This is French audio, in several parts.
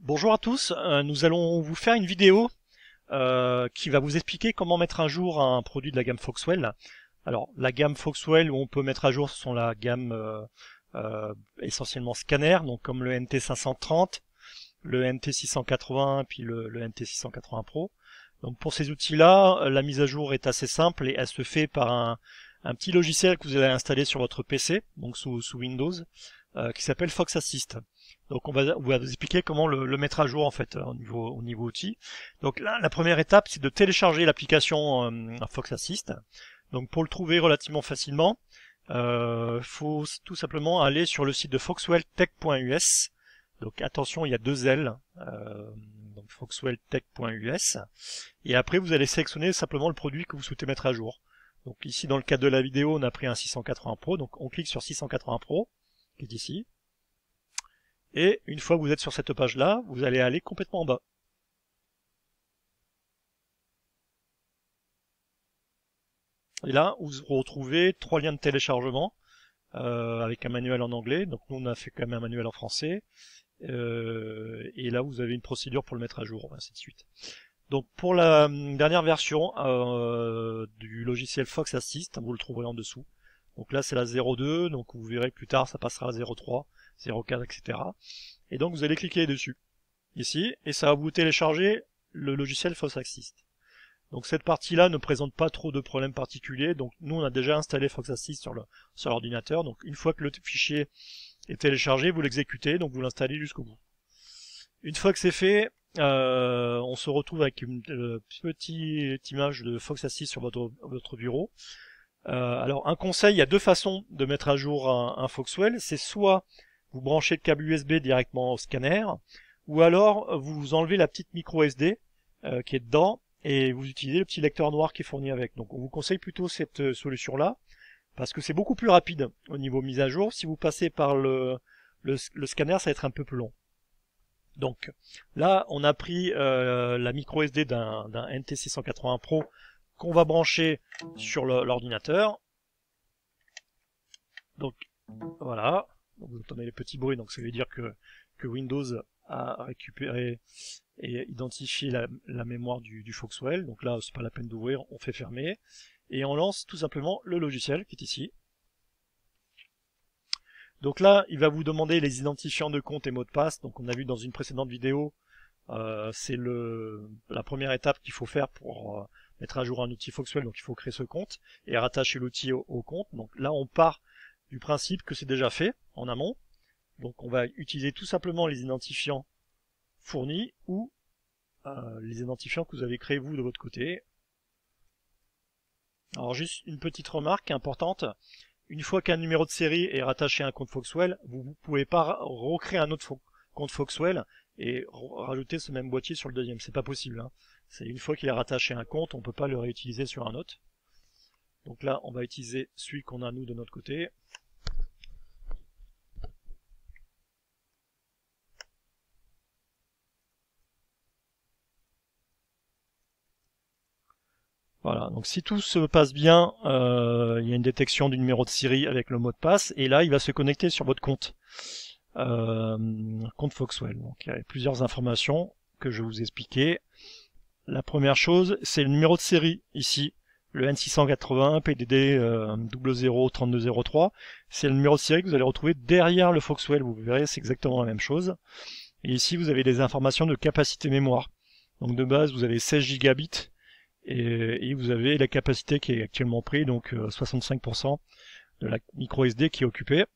Bonjour à tous, nous allons vous faire une vidéo qui va vous expliquer comment mettre à jour un produit de la gamme Foxwell. Alors la gamme Foxwell où on peut mettre à jour, ce sont la gamme essentiellement scanner, donc comme le NT530, le NT680 puis le NT680 Pro. Donc pour ces outils-là, la mise à jour est assez simple et elle se fait par un petit logiciel que vous allez installer sur votre PC, donc sous Windows, qui s'appelle Fox Assist. Donc on va vous expliquer comment le mettre à jour en fait au niveau outils. Donc là, la première étape, c'est de télécharger l'application Fox Assist. Donc pour le trouver relativement facilement, faut tout simplement aller sur le site de foxwelltech.us. Donc attention, il y a deux L, donc foxwelltech.us. Et après, vous allez sélectionner simplement le produit que vous souhaitez mettre à jour. Donc ici, dans le cadre de la vidéo, on a pris un 680 Pro. Donc on clique sur 680 Pro, qui est ici. Et une fois que vous êtes sur cette page-là, vous allez aller complètement en bas. Et là, vous retrouvez trois liens de téléchargement avec un manuel en anglais. Donc nous, on a fait quand même un manuel en français. Et là, vous avez une procédure pour le mettre à jour, ainsi de suite. Donc pour la dernière version du logiciel Fox Assist, vous le trouverez en dessous. Donc là, c'est la 02, donc vous verrez que plus tard, ça passera à 03, 04, etc. Et donc vous allez cliquer dessus, ici, et ça va vous télécharger le logiciel Fox Assist. Donc cette partie-là ne présente pas trop de problèmes particuliers, donc nous on a déjà installé Fox Assist sur l'ordinateur, donc une fois que le fichier est téléchargé, vous l'exécutez, donc vous l'installez jusqu'au bout. Une fois que c'est fait, on se retrouve avec une petite image de Fox Assist sur votre bureau. Alors un conseil, il y a deux façons de mettre à jour un Foxwell, c'est soit vous branchez le câble USB directement au scanner, ou alors vous enlevez la petite micro SD qui est dedans, et vous utilisez le petit lecteur noir qui est fourni avec. Donc on vous conseille plutôt cette solution-là, parce que c'est beaucoup plus rapide au niveau mise à jour. Si vous passez par le scanner, ça va être un peu plus long. Donc là, on a pris la micro SD d'un NT680 Pro qu'on va brancher sur l'ordinateur. Donc voilà, donc, vous entendez les petits bruits, donc ça veut dire que Windows a récupéré et identifié la mémoire du Foxwell. Donc là, c'est pas la peine d'ouvrir, on fait fermer et on lance tout simplement le logiciel qui est ici. Donc là, il va vous demander les identifiants de compte et mots de passe. Donc on a vu dans une précédente vidéo, c'est la première étape qu'il faut faire pour mettre à jour un outil Foxwell. Donc il faut créer ce compte et rattacher l'outil au compte. Donc là, on part du principe que c'est déjà fait en amont. Donc on va utiliser tout simplement les identifiants fournis ou les identifiants que vous avez créés vous de votre côté. Alors juste une petite remarque importante. Une fois qu'un numéro de série est rattaché à un compte Foxwell, vous ne pouvez pas recréer un autre compte Foxwell et rajouter ce même boîtier sur le deuxième. C'est pas possible. Hein. C'est une fois qu'il est rattaché à un compte, on ne peut pas le réutiliser sur un autre. Donc là, on va utiliser celui qu'on a nous de notre côté. Voilà, donc si tout se passe bien, il y a une détection du numéro de série avec le mot de passe, et là il va se connecter sur votre compte, compte Foxwell. Donc il y a plusieurs informations que je vais vous expliquer. La première chose, c'est le numéro de série ici, le N680 PDD 003203. C'est le numéro de série que vous allez retrouver derrière le Foxwell. Vous verrez, c'est exactement la même chose. Et ici vous avez des informations de capacité mémoire. Donc de base vous avez 16 gigabits. Et vous avez la capacité qui est actuellement prise, donc 65% de la micro SD qui est occupée.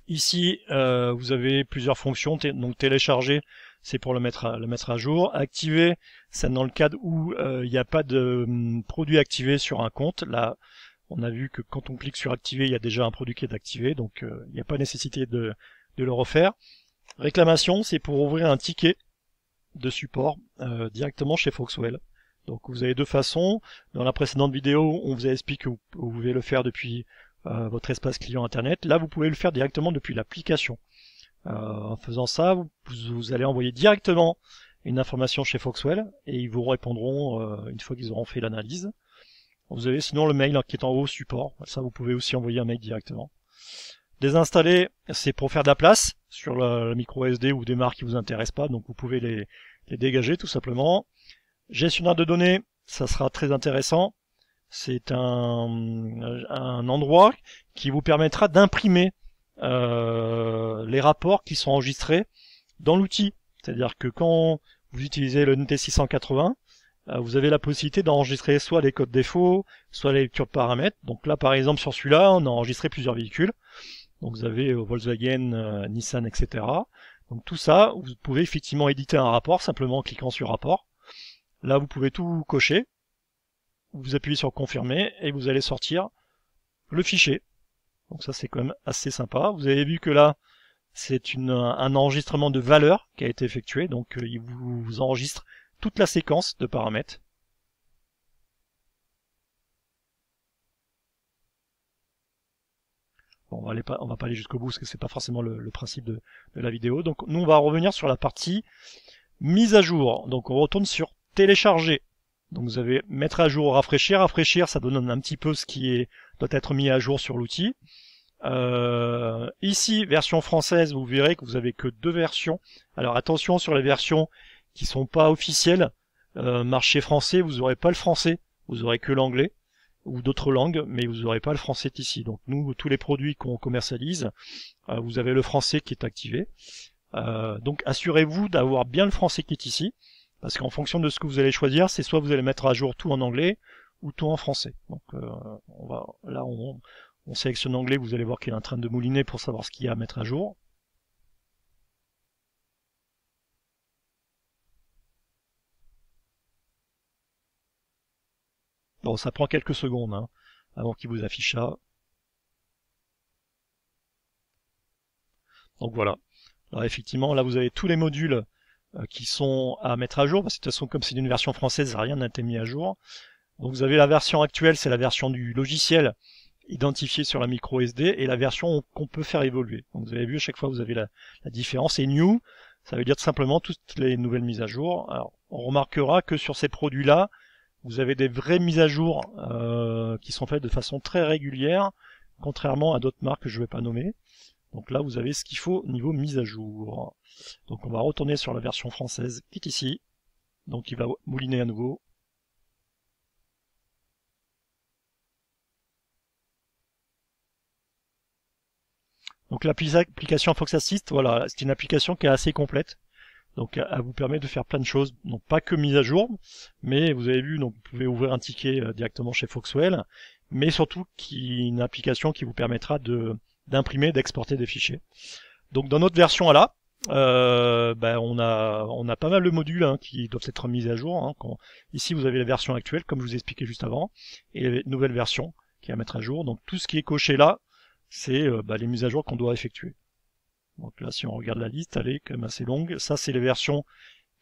Ici, vous avez plusieurs fonctions, donc télécharger, c'est pour le mettre à jour. Activer, c'est dans le cadre où il n'y a pas de produit activé sur un compte. Là, on a vu que quand on clique sur activer, il y a déjà un produit qui est activé, donc il n'y a pas nécessité de le refaire. Réclamation, c'est pour ouvrir un ticket de support directement chez Foxwell. Donc vous avez deux façons. Dans la précédente vidéo, on vous a expliqué que vous pouvez le faire depuis votre espace client internet. Là, vous pouvez le faire directement depuis l'application. En faisant ça, vous allez envoyer directement une information chez Foxwell et ils vous répondront une fois qu'ils auront fait l'analyse. Vous avez sinon le mail qui est en haut support. Ça, vous pouvez aussi envoyer un mail directement. Désinstaller, c'est pour faire de la place sur la micro SD ou des marques qui vous intéressent pas, donc vous pouvez les dégager tout simplement. Gestionnaire de données, ça sera très intéressant. C'est un endroit qui vous permettra d'imprimer les rapports qui sont enregistrés dans l'outil. C'est-à-dire que quand vous utilisez le NT680, vous avez la possibilité d'enregistrer soit les codes défauts, soit les lectures de paramètres. Donc là, par exemple, sur celui-là, on a enregistré plusieurs véhicules. Donc vous avez Volkswagen, Nissan, etc. Donc tout ça, vous pouvez effectivement éditer un rapport simplement en cliquant sur rapport. Là, vous pouvez tout cocher. Vous appuyez sur confirmer et vous allez sortir le fichier. Donc ça, c'est quand même assez sympa. Vous avez vu que là, c'est un enregistrement de valeur qui a été effectué. Donc il vous enregistre toute la séquence de paramètres. Bon, on va pas aller jusqu'au bout parce que c'est pas forcément le principe de la vidéo. Donc nous, on va revenir sur la partie mise à jour. Donc on retourne sur télécharger. Donc vous avez mettre à jour, rafraîchir. Rafraîchir, ça donne un petit peu ce qui doit être mis à jour sur l'outil. Ici, version française, vous verrez que vous avez que 2 versions. Alors attention sur les versions qui sont pas officielles. Marché français, vous n'aurez pas le français, vous aurez que l'anglais ou d'autres langues, mais vous n'aurez pas le français ici. Donc nous, tous les produits qu'on commercialise, vous avez le français qui est activé. Donc assurez-vous d'avoir bien le français qui est ici. Parce qu'en fonction de ce que vous allez choisir, c'est soit vous allez mettre à jour tout en anglais ou tout en français. Donc on sélectionne anglais, vous allez voir qu'il est en train de mouliner pour savoir ce qu'il y a à mettre à jour. Bon, ça prend quelques secondes hein, avant qu'il vous affiche ça. Donc voilà. Alors effectivement, là vous avez tous les modules qui sont à mettre à jour, parce que de toute façon, comme c'est une version française, rien n'a été mis à jour. Donc vous avez la version actuelle, c'est la version du logiciel identifié sur la micro SD, et la version qu'on peut faire évoluer. Donc vous avez vu, à chaque fois vous avez la différence, et new, ça veut dire tout simplement toutes les nouvelles mises à jour. Alors on remarquera que sur ces produits-là, vous avez des vraies mises à jour qui sont faites de façon très régulière, contrairement à d'autres marques que je ne vais pas nommer. Donc là, vous avez ce qu'il faut au niveau mise à jour. Donc on va retourner sur la version française qui est ici. Donc il va mouliner à nouveau. Donc l'application Fox Assist, voilà, c'est une application qui est assez complète. Donc elle vous permet de faire plein de choses, donc pas que mise à jour, mais vous avez vu, donc vous pouvez ouvrir un ticket directement chez Foxwell, mais surtout une application qui vous permettra d'imprimer, d'exporter des fichiers. Donc dans notre version là, on a pas mal de modules hein, qui doivent être mis à jour. Hein, ici vous avez la version actuelle, comme je vous ai expliqué juste avant, et les nouvelles versions qui à mettre à jour. Donc tout ce qui est coché là, c'est les mises à jour qu'on doit effectuer. Donc là, si on regarde la liste, elle est quand même assez longue. Ça, c'est les versions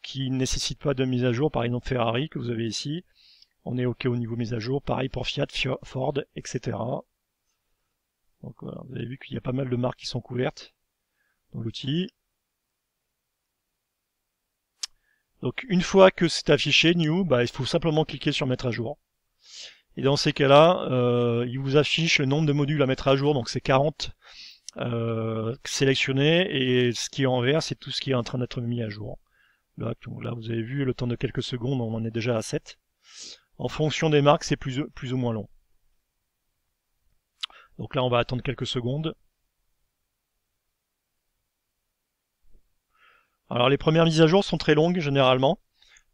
qui ne nécessitent pas de mise à jour. Par exemple, Ferrari, que vous avez ici. On est OK au niveau mise à jour. Pareil pour Fiat, Ford, etc. Donc voilà, vous avez vu qu'il y a pas mal de marques qui sont couvertes dans l'outil. Donc une fois que c'est affiché, New, il faut simplement cliquer sur Mettre à jour. Et dans ces cas-là, il vous affiche le nombre de modules à mettre à jour. Donc c'est 40. Sélectionner, et ce qui est en vert, c'est tout ce qui est en train d'être mis à jour. Là, vous avez vu, le temps de quelques secondes, on en est déjà à 7. En fonction des marques, c'est plus ou moins long. Donc là, on va attendre quelques secondes. Alors les premières mises à jour sont très longues, généralement.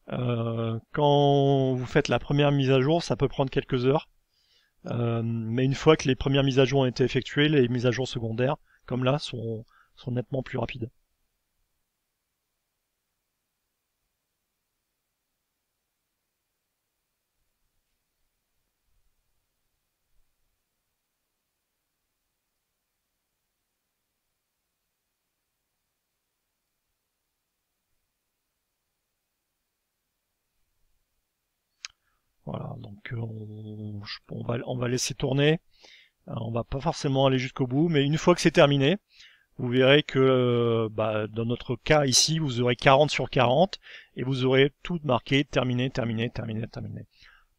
Quand vous faites la première mise à jour, ça peut prendre quelques heures. Mais une fois que les premières mises à jour ont été effectuées, les mises à jour secondaires, comme là, sont nettement plus rapides. Voilà, donc on va laisser tourner. On va pas forcément aller jusqu'au bout, mais une fois que c'est terminé, vous verrez que dans notre cas ici, vous aurez 40 sur 40 et vous aurez tout marqué terminé, terminé, terminé, terminé.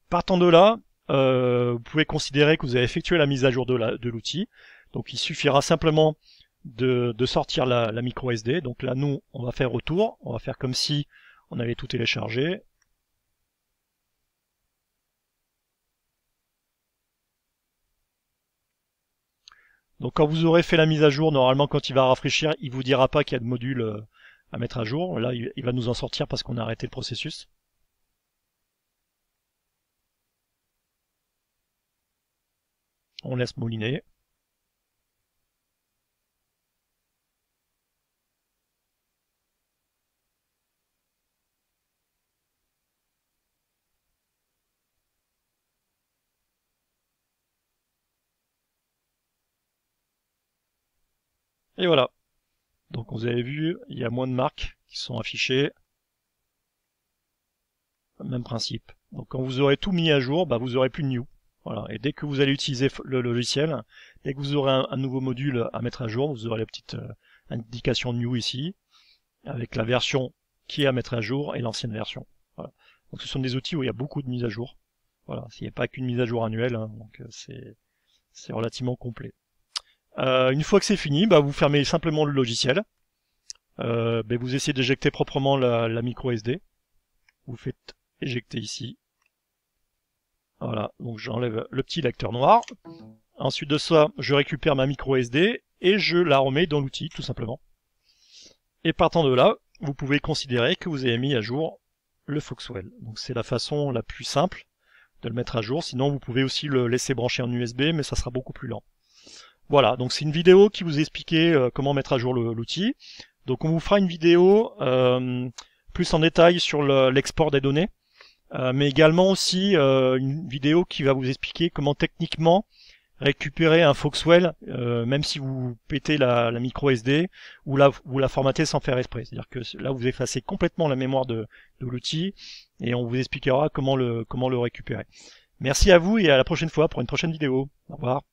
Partant de là, vous pouvez considérer que vous avez effectué la mise à jour de l'outil. Donc il suffira simplement de sortir la micro SD. Donc là, nous, on va faire retour. On va faire comme si on allait tout télécharger. Donc quand vous aurez fait la mise à jour, normalement quand il va rafraîchir, il vous dira pas qu'il y a de module à mettre à jour. Là, il va nous en sortir parce qu'on a arrêté le processus. On laisse mouliner. Et voilà. Donc vous avez vu, il y a moins de marques qui sont affichées. Même principe. Donc quand vous aurez tout mis à jour, bah, vous aurez plus de new. Voilà. Et dès que vous allez utiliser le logiciel, dès que vous aurez un nouveau module à mettre à jour, vous aurez la petite indication new ici, avec la version qui est à mettre à jour et l'ancienne version. Voilà. Donc ce sont des outils où il y a beaucoup de mises à jour. Voilà. Il n'y a pas qu'une mise à jour annuelle, hein, donc c'est relativement complet. Une fois que c'est fini, bah, vous fermez simplement le logiciel. Bah, vous essayez d'éjecter proprement la micro SD. Vous faites éjecter ici. Voilà, donc j'enlève le petit lecteur noir. Ensuite de ça, je récupère ma micro SD et je la remets dans l'outil, tout simplement. Et partant de là, vous pouvez considérer que vous avez mis à jour le Foxwell. Donc c'est la façon la plus simple de le mettre à jour. Sinon, vous pouvez aussi le laisser brancher en USB, mais ça sera beaucoup plus lent. Voilà, donc c'est une vidéo qui vous expliquait comment mettre à jour l'outil. Donc on vous fera une vidéo plus en détail sur l'export des données. Mais également aussi une vidéo qui va vous expliquer comment techniquement récupérer un Foxwell, même si vous pétez la micro SD ou la formatez sans faire exprès. C'est-à-dire que là vous effacez complètement la mémoire de l'outil et on vous expliquera comment le récupérer. Merci à vous et à la prochaine fois pour une prochaine vidéo. Au revoir.